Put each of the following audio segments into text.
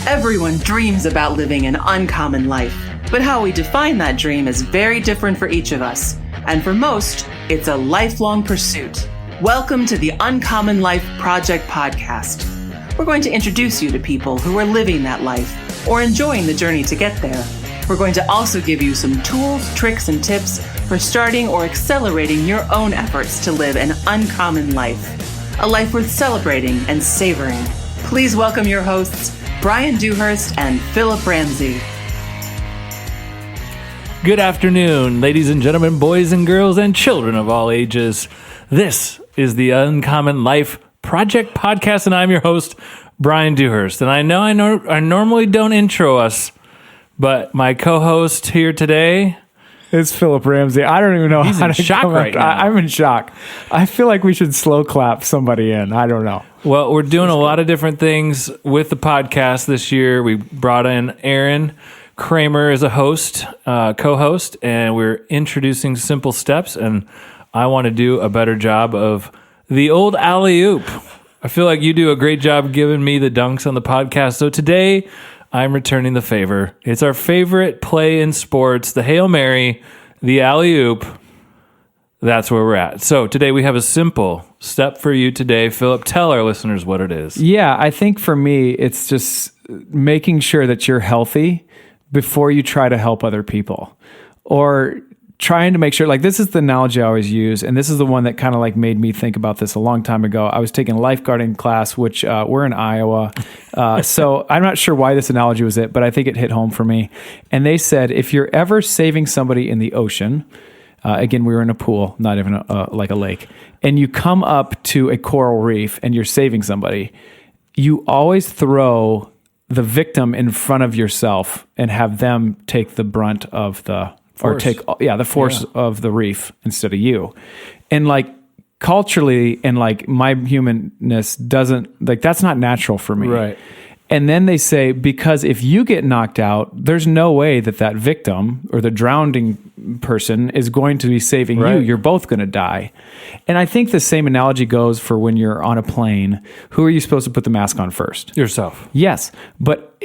Everyone dreams about living an uncommon life, but how we define that dream is very different for each of us. And for most, it's a lifelong pursuit. Welcome to the Uncommon Life Project podcast. We're going to introduce you to people who are living that life or enjoying the journey to get there. We're going to also give you some tools, tricks, and tips for starting or accelerating your own efforts to live an uncommon life, a life worth celebrating and savoring. Please welcome your hosts, Brian Dewhurst and Philip Ramsey. Good afternoon, ladies and gentlemen, boys and girls, and children of all ages. This is the Uncommon Life Project podcast, and I'm your host, Brian Dewhurst. And I normally don't intro us, but my co-host here today... It's Philip Ramsey. I don't even know He's how in to shock right now. I'm in shock. I feel like we should slow clap somebody in. I don't know. Well, we're doing a lot of different things with the podcast this year. We brought in Aaron Kramer as a host, co-host, and we're introducing simple steps, and I want to do a better job of the old alley-oop. I feel like you do a great job giving me the dunks on the podcast, so today... I'm returning the favor. It's our favorite play in sports, the Hail Mary, the alley-oop. That's where we're at. So today we have a simple step for you today. Philip, tell our listeners what it is. Yeah, I think for me, it's just making sure that you're healthy before you try to help other people. Or trying to make sure, like this is the analogy I always use, and this is the one that kind of like made me think about this a long time ago. I was taking a lifeguarding class, which we're in Iowa. So I'm not sure why this analogy was it, but I think it hit home for me. And they said, if you're ever saving somebody in the ocean, again, we were in a pool, not even like a lake, and you come up to a coral reef and you're saving somebody, you always throw the victim in front of yourself and have them take the brunt of the force of the reef instead of you. And like culturally and like my humanness doesn't, like that's not natural for me. Right. And then they say, because if you get knocked out, there's no way that victim or the drowning person is going to be saving you. You're both going to die. And I think the same analogy goes for when you're on a plane. Who are you supposed to put the mask on first? Yourself. Yes. But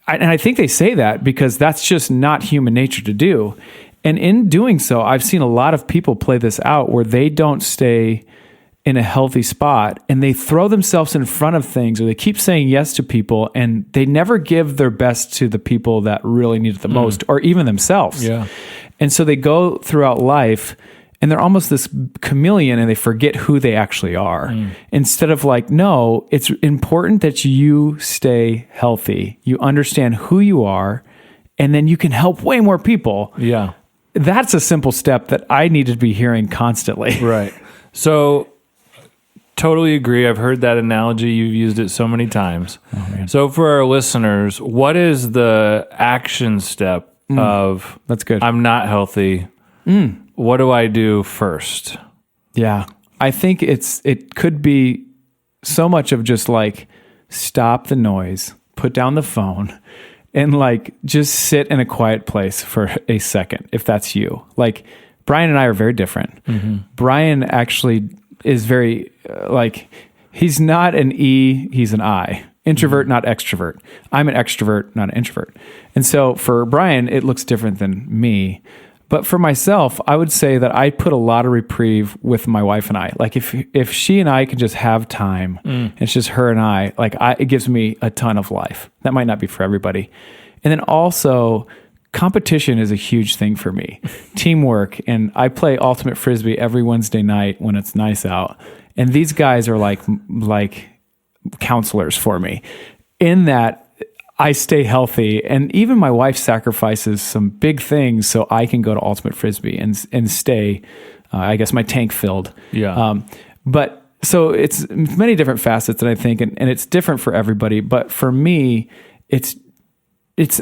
I think they say that because that's just not human nature to do. And in doing so, I've seen a lot of people play this out where they don't stay in a healthy spot and they throw themselves in front of things, or they keep saying yes to people and they never give their best to the people that really need it the most, or even themselves. Yeah. And so they go throughout life and they're almost this chameleon and they forget who they actually are. Instead of like, no, it's important that you stay healthy. You understand who you are, and then you can help way more people. Yeah. That's a simple step that I need to be hearing constantly. Right. So totally agree. I've heard that analogy. You've used it so many times. Oh, man. So for our listeners, what is the action step of That's good. I'm not healthy? What do I do first? Yeah. I think it could be so much of just like stop the noise, put down the phone, and like just sit in a quiet place for a second, if that's you. Like Brian and I are very different. Mm-hmm. Brian actually is very he's not an E, he's an I. Introvert, not extrovert. I'm an extrovert, not an introvert. And so for Brian, it looks different than me. But for myself, I would say that I put a lot of reprieve with my wife and I. Like if she and I can just have time, it's just her and I, it gives me a ton of life. That might not be for everybody. And then also, competition is a huge thing for me. Teamwork, and I play ultimate frisbee every Wednesday night when it's nice out. And these guys are like counselors for me in that I stay healthy, and even my wife sacrifices some big things so I can go to ultimate frisbee and stay, I guess, my tank filled. Yeah. But so it's many different facets that I think, and it's different for everybody. But for me, it's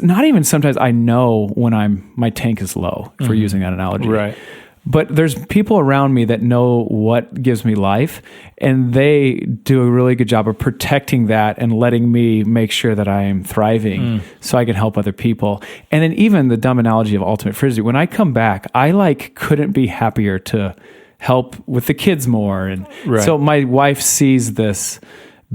not even sometimes I know when my tank is low, for using that analogy. Right. But there's people around me that know what gives me life, and they do a really good job of protecting that and letting me make sure that I am thriving so I can help other people. And then even the dumb analogy of ultimate frisbee, when I come back, I couldn't be happier to help with the kids more. And so my wife sees this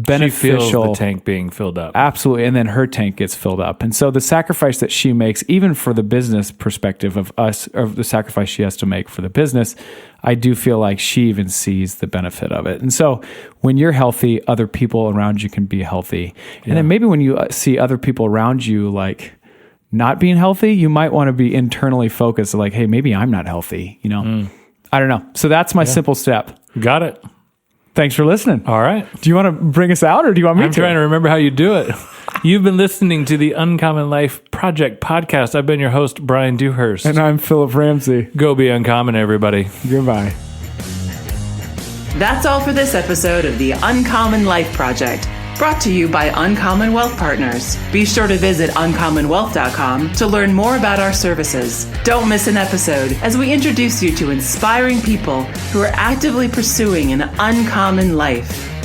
beneficial. She feels the tank being filled up. Absolutely. And then her tank gets filled up. And so the sacrifice that she makes, even for the business perspective of us, or the sacrifice she has to make for the business, I do feel like she even sees the benefit of it. And so when you're healthy, other people around you can be healthy. And then maybe when you see other people around you like not being healthy, you might want to be internally focused, like, hey, maybe I'm not healthy, you know? I don't know. So that's my simple step. Got it. Thanks for listening. All right. Do you want to bring us out, or do you want me I'm trying to remember how you do it. You've been listening to the Uncommon Life Project podcast. I've been your host, Brian Dewhurst. And I'm Philip Ramsey. Go be uncommon, everybody. Goodbye. That's all for this episode of the Uncommon Life Project, brought to you by Uncommon Wealth Partners. Be sure to visit uncommonwealth.com to learn more about our services. Don't miss an episode as we introduce you to inspiring people who are actively pursuing an uncommon life.